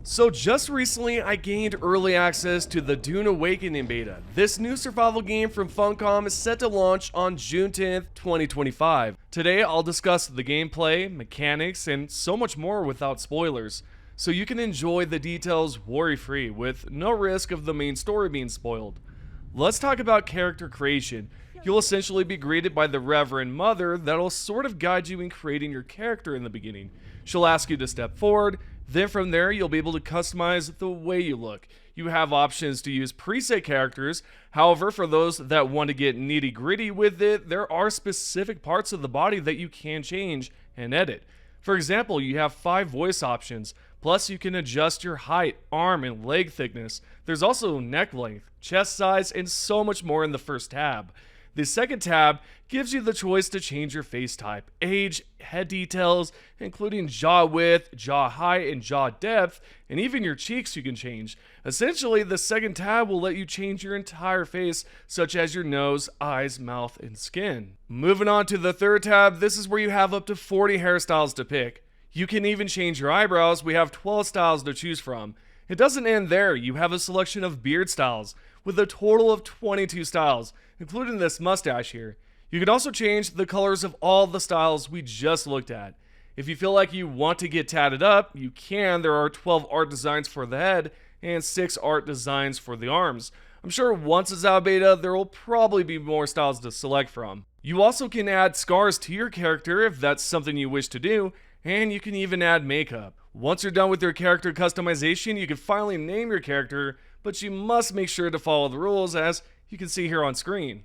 So just recently, I gained early access to the Dune Awakening beta. This new survival game from Funcom is set to launch on June 10th, 2025. Today, I'll discuss the gameplay, mechanics, and so much more without spoilers, so you can enjoy the details worry-free with no risk of the main story being spoiled. Let's talk about character creation. You'll essentially be greeted by the Reverend Mother that'll sort of guide you in creating your character in the beginning. She'll ask you to step forward. Then from there, you'll be able to customize the way you look. You have options to use preset characters. However, for those that want to get nitty gritty with it, there are specific parts of the body that you can change and edit. For example, you have 5 voice options. Plus, you can adjust your height, arm, and leg thickness. There's also neck length, chest size, and so much more in the first tab. The second tab gives you the choice to change your face type, age, head details, including jaw width, jaw height, and jaw depth, and even your cheeks you can change. Essentially, the second tab will let you change your entire face, such as your nose, eyes, mouth, and skin. Moving on to the third tab, this is where you have up to 40 hairstyles to pick. You can even change your eyebrows. We have 12 styles to choose from. It doesn't end there. You have a selection of beard styles, with a total of 22 styles, including this mustache here. You can also change the colors of all the styles we just looked at. If you feel like you want to get tatted up, you can. There are 12 art designs for the head and 6 art designs for the arms. I'm sure once it's out beta, there will probably be more styles to select from. You also can add scars to your character if that's something you wish to do, and you can even add makeup. Once you're done with your character customization, you can finally name your character, but you must make sure to follow the rules as you can see here on screen.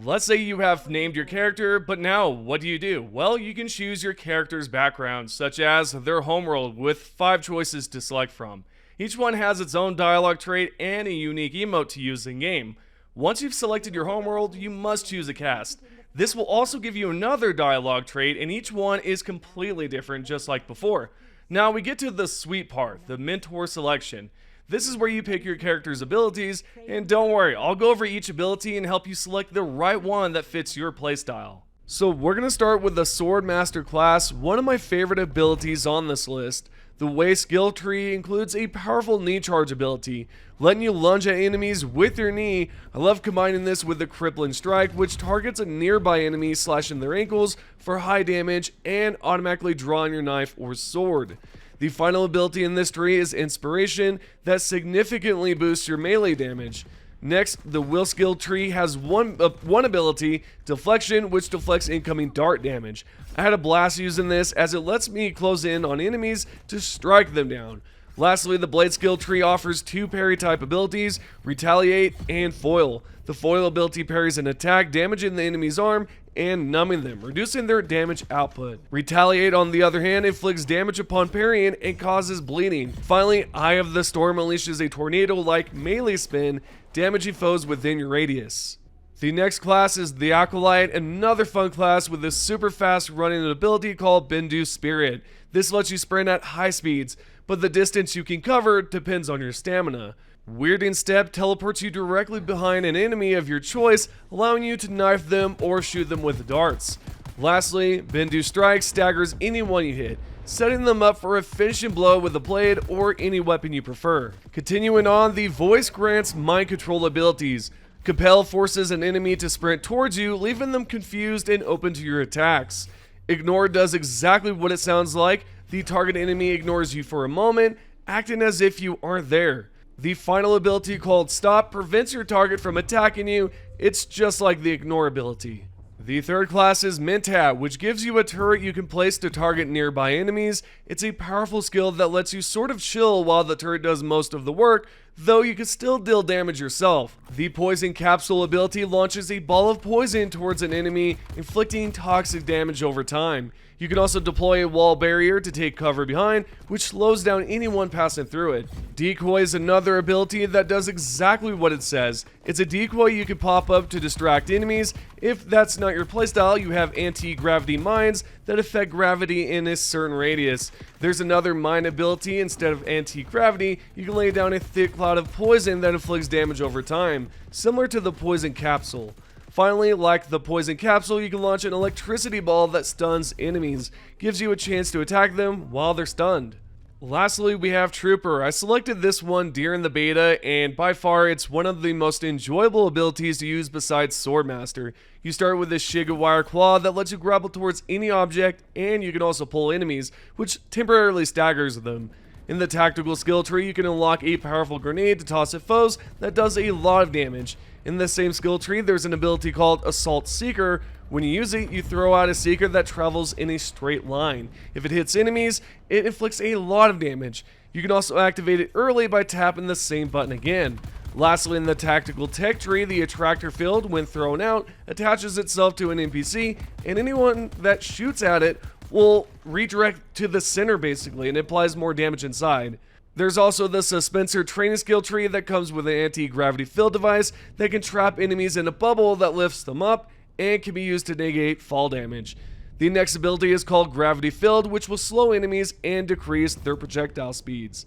Let's say you have named your character, but now what do? Well, you can choose your character's background, such as their homeworld, with 5 choices to select from. Each one has its own dialogue trait and a unique emote to use in game. Once you've selected your homeworld, you must choose a cast. This will also give you another dialogue trait, and each one is completely different, just like before. Now we get to the sweet part, the mentor selection. This is where you pick your character's abilities, and don't worry, I'll go over each ability and help you select the right one that fits your playstyle. So we're going to start with the Sword Master class, one of my favorite abilities on this list. The Way skill tree includes a powerful knee charge ability, letting you lunge at enemies with your knee. I love combining this with the Crippling Strike, which targets a nearby enemy, slashing their ankles for high damage and automatically drawing your knife or sword. The final ability in this tree is Inspiration, that significantly boosts your melee damage. Next, the Will skill tree has one ability, Deflection, which deflects incoming dart damage. I had a blast using this as it lets me close in on enemies to strike them down. Lastly, the Blade skill tree offers 2 parry type abilities, Retaliate and Foil. The Foil ability parries an attack, damaging the enemy's arm and numbing them, reducing their damage output. Retaliate, on the other hand, inflicts damage upon parrying and causes bleeding. Finally, Eye of the Storm unleashes a tornado-like melee spin, damaging foes within your radius. The next class is the Acolyte, another fun class with a super fast running ability called Bene Gesserit. This lets you sprint at high speeds, but the distance you can cover depends on your stamina. Weirding Step teleports you directly behind an enemy of your choice, allowing you to knife them or shoot them with darts. Lastly, Bene Strike staggers anyone you hit, setting them up for a finishing blow with a blade or any weapon you prefer. Continuing on, the Voice grants mind control abilities. Compel forces an enemy to sprint towards you, leaving them confused and open to your attacks. Ignore does exactly what it sounds like. The target enemy ignores you for a moment, acting as if you aren't there. The final ability, called Stop, prevents your target from attacking you. It's just like the Ignore ability. The third class is Mentat, which gives you a turret you can place to target nearby enemies. It's a powerful skill that lets you sort of chill while the turret does most of the work, though you can still deal damage yourself. The Poison Capsule ability launches a ball of poison towards an enemy, inflicting toxic damage over time. You can also deploy a wall barrier to take cover behind, which slows down anyone passing through it. Decoy is another ability that does exactly what it says. It's a decoy you can pop up to distract enemies. If that's not your playstyle, you have anti-gravity mines that affect gravity in a certain radius. There's another mine ability. Instead of anti-gravity, you can lay down a thick cloud of poison that inflicts damage over time, similar to the Poison Capsule. Finally, like the Poison Capsule, you can launch an electricity ball that stuns enemies, gives you a chance to attack them while they're stunned. Lastly, we have Trooper. I selected this one during the beta, and by far it's one of the most enjoyable abilities to use besides Swordmaster. You start with this Shigawire Claw that lets you grapple towards any object, and you can also pull enemies, which temporarily staggers them. In the tactical skill tree, you can unlock a powerful grenade to toss at foes that does a lot of damage. In the same skill tree, there's an ability called Assault Seeker. When you use it, you throw out a seeker that travels in a straight line. If it hits enemies, it inflicts a lot of damage. You can also activate it early by tapping the same button again. Lastly, in the tactical tech tree, the attractor field, when thrown out, attaches itself to an NPC, and anyone that shoots at it will redirect to the center basically, and it applies more damage inside. There's also the Suspensor training skill tree that comes with an anti-gravity field device that can trap enemies in a bubble that lifts them up and can be used to negate fall damage. The next ability is called Gravity Field, which will slow enemies and decrease their projectile speeds.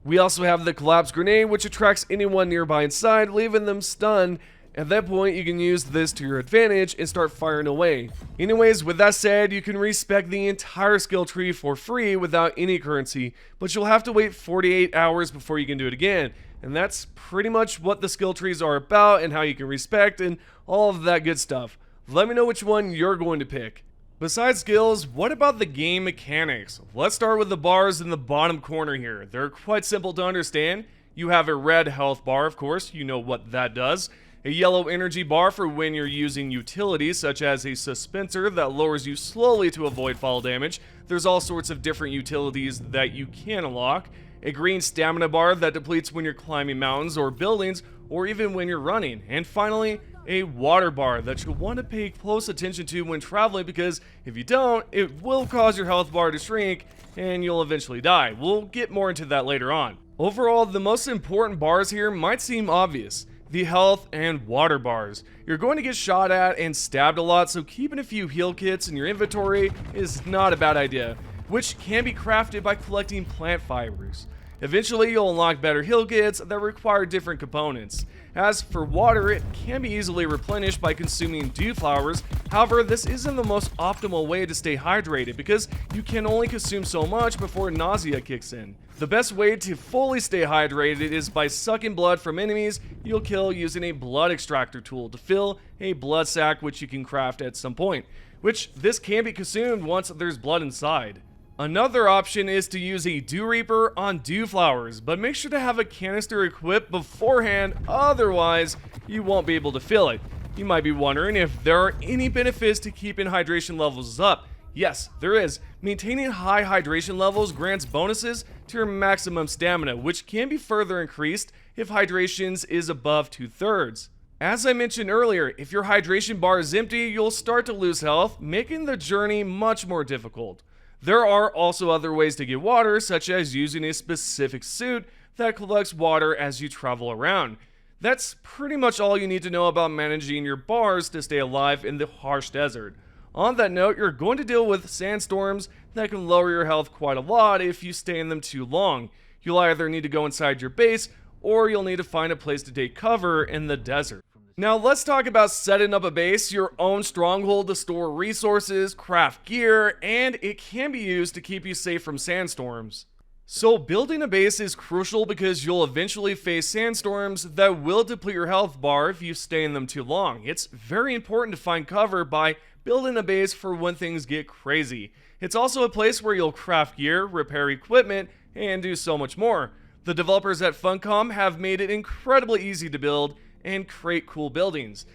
We also have the Collapse Grenade, which attracts anyone nearby inside, leaving them stunned. At that point, you can use this to your advantage and start firing away. Anyways, with that said, you can respec the entire skill tree for free without any currency, but you'll have to wait 48 hours before you can do it again. And that's pretty much what the skill trees are about and how you can respec and all of that good stuff. Let me know which one you're going to pick. Besides skills, what about the game mechanics? Let's start with the bars in the bottom corner here. They're quite simple to understand. You have a red health bar, of course, you know what that does. A yellow energy bar for when you're using utilities, such as a Suspensor that lowers you slowly to avoid fall damage. There's all sorts of different utilities that you can unlock. A green stamina bar that depletes when you're climbing mountains or buildings, or even when you're running. And finally, a water bar that you'll want to pay close attention to when traveling, because if you don't, it will cause your health bar to shrink and you'll eventually die. We'll get more into that later on. Overall, the most important bars here might seem obvious. The health and water bars. You're going to get shot at and stabbed a lot, so keeping a few heal kits in your inventory is not a bad idea, which can be crafted by collecting plant fibers. Eventually, you'll unlock better heal kits that require different components. As for water, it can be easily replenished by consuming dew flowers. However, this isn't the most optimal way to stay hydrated because you can only consume so much before nausea kicks in. The best way to fully stay hydrated is by sucking blood from enemies you'll kill using a blood extractor tool to fill a blood sac, which you can craft at some point, which this can be consumed once there's blood inside. Another option is to use a Dew Reaper on dew flowers, but make sure to have a canister equipped beforehand, otherwise you won't be able to fill it. You might be wondering if there are any benefits to keeping hydration levels up. Yes, there is. Maintaining high hydration levels grants bonuses to your maximum stamina, which can be further increased if hydration is above 2/3. As I mentioned earlier, if your hydration bar is empty, you'll start to lose health, making the journey much more difficult. There are also other ways to get water, such as using a specific suit that collects water as you travel around. That's pretty much all you need to know about managing your bars to stay alive in the harsh desert. On that note, you're going to deal with sandstorms that can lower your health quite a lot if you stay in them too long. You'll either need to go inside your base, or you'll need to find a place to take cover in the desert. Now let's talk about setting up a base, your own stronghold to store resources, craft gear, and it can be used to keep you safe from sandstorms. So building a base is crucial because you'll eventually face sandstorms that will deplete your health bar if you stay in them too long. It's very important to find cover by building a base for when things get crazy. It's also a place where you'll craft gear, repair equipment, and do so much more. The developers at Funcom have made it incredibly easy to build and create cool buildings,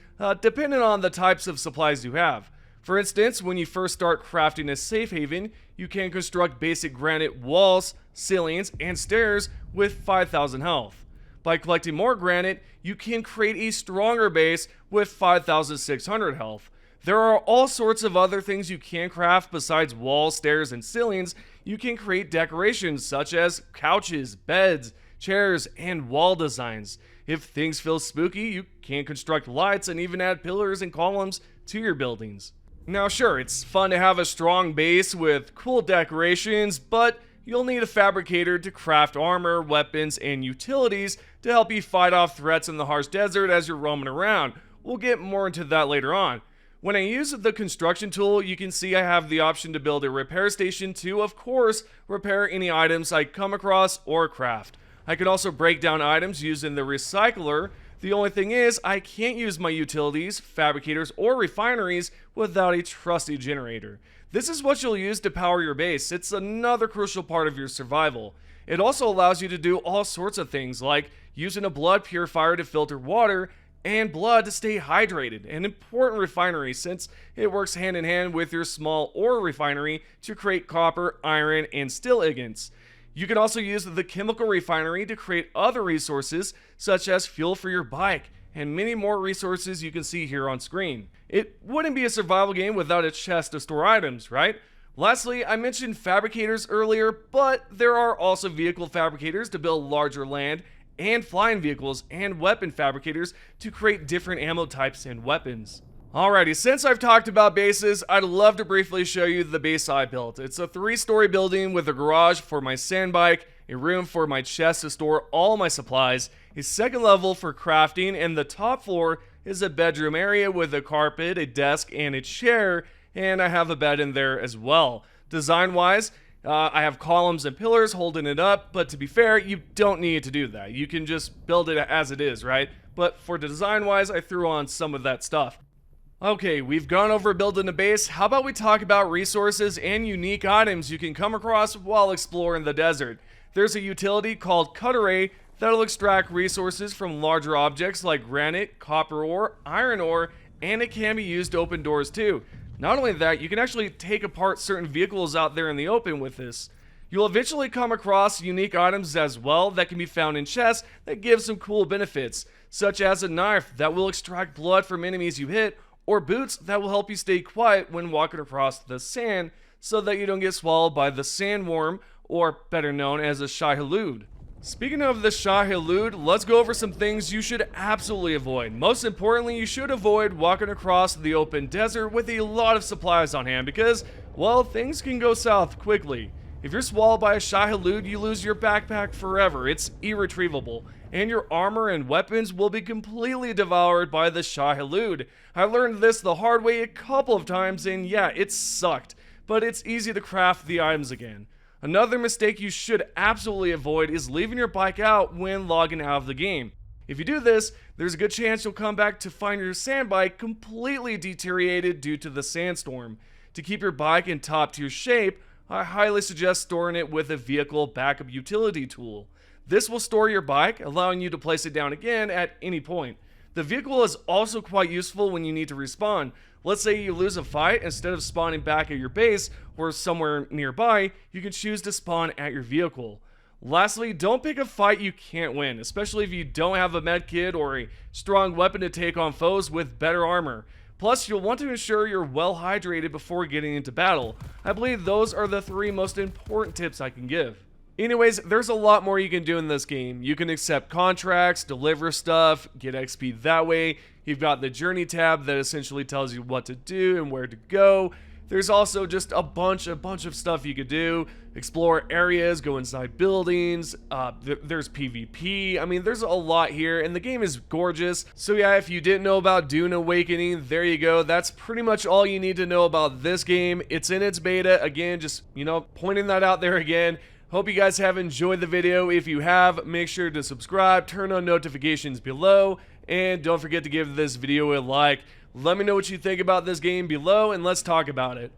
depending on the types of supplies you have. For instance, when you first start crafting a safe haven, you can construct basic granite walls, ceilings, and stairs with 5,000 health. By collecting more granite, you can create a stronger base with 5,600 health. There are all sorts of other things you can craft besides walls, stairs, and ceilings. You can create decorations such as couches, beds, chairs, and wall designs. If things feel spooky, you can construct lights and even add pillars and columns to your buildings. Now sure, it's fun to have a strong base with cool decorations, but you'll need a fabricator to craft armor, weapons, and utilities to help you fight off threats in the harsh desert as you're roaming around. We'll get more into that later on. When I use the construction tool, you can see I have the option to build a repair station to, of course, repair any items I come across or craft. I can also break down items using the recycler. The only thing is, I can't use my utilities, fabricators, or refineries without a trusty generator. This is what you'll use to power your base. It's another crucial part of your survival. It also allows you to do all sorts of things, like using a blood purifier to filter water, and blood to stay hydrated, an important refinery since it works hand in hand with your small ore refinery to create copper, iron, and steel ingots. You can also use the chemical refinery to create other resources such as fuel for your bike and many more resources you can see here on screen. It wouldn't be a survival game without a chest to store items, right? Lastly, I mentioned fabricators earlier, but there are also vehicle fabricators to build larger land, and flying vehicles and weapon fabricators to create different ammo types and weapons. Alrighty, since I've talked about bases, I'd love to briefly show you the base I built. It's a 3-story building with a garage for my sand bike, a room for my chest to store all my supplies, a second level for crafting, and the top floor is a bedroom area with a carpet, a desk, and a chair, and I have a bed in there as well. Design-wise, I have columns and pillars holding it up, but to be fair, you don't need to do that. You can just build it as it is, right? But for design-wise, I threw on some of that stuff. Okay, we've gone over building a base. How about we talk about resources and unique items you can come across while exploring the desert? There's a utility called Cut Array that'll extract resources from larger objects like granite, copper ore, iron ore, and it can be used to open doors too. Not only that, you can actually take apart certain vehicles out there in the open with this. You'll eventually come across unique items as well that can be found in chests that give some cool benefits, such as a knife that will extract blood from enemies you hit, or boots that will help you stay quiet when walking across the sand so that you don't get swallowed by the sandworm, or better known as a Shai-Hulud. Speaking of the Shai-Hulud, let's go over some things you should absolutely avoid. Most importantly, you should avoid walking across the open desert with a lot of supplies on hand because, well, things can go south quickly. If you're swallowed by a Shai-Hulud, you lose your backpack forever. It's irretrievable, and your armor and weapons will be completely devoured by the Shai-Hulud. I learned this the hard way a couple of times, and yeah, it sucked, but it's easy to craft the items again. Another mistake you should absolutely avoid is leaving your bike out when logging out of the game. If you do this, there's a good chance you'll come back to find your sand bike completely deteriorated due to the sandstorm. To keep your bike in top tier shape, I highly suggest storing it with a vehicle backup utility tool. This will store your bike, allowing you to place it down again at any point. The vehicle is also quite useful when you need to respawn. Let's say you lose a fight, instead of spawning back at your base or somewhere nearby, you can choose to spawn at your vehicle. Lastly, don't pick a fight you can't win, especially if you don't have a med kit or a strong weapon to take on foes with better armor. Plus, you'll want to ensure you're well hydrated before getting into battle. I believe those are the 3 most important tips I can give. Anyways, there's a lot more you can do in this game. You can accept contracts, deliver stuff, get XP that way. You've got the journey tab that essentially tells you what to do and where to go. There's also just a bunch of stuff you could do. Explore areas, go inside buildings, there's PvP. I mean, there's a lot here, and the game is gorgeous. So yeah, if you didn't know about Dune Awakening, there you go. That's pretty much all you need to know about this game. It's in its beta. Again, just, pointing that out there again. Hope you guys have enjoyed the video. If you have, make sure to subscribe, turn on notifications below, and don't forget to give this video a like. Let me know what you think about this game below, and let's talk about it.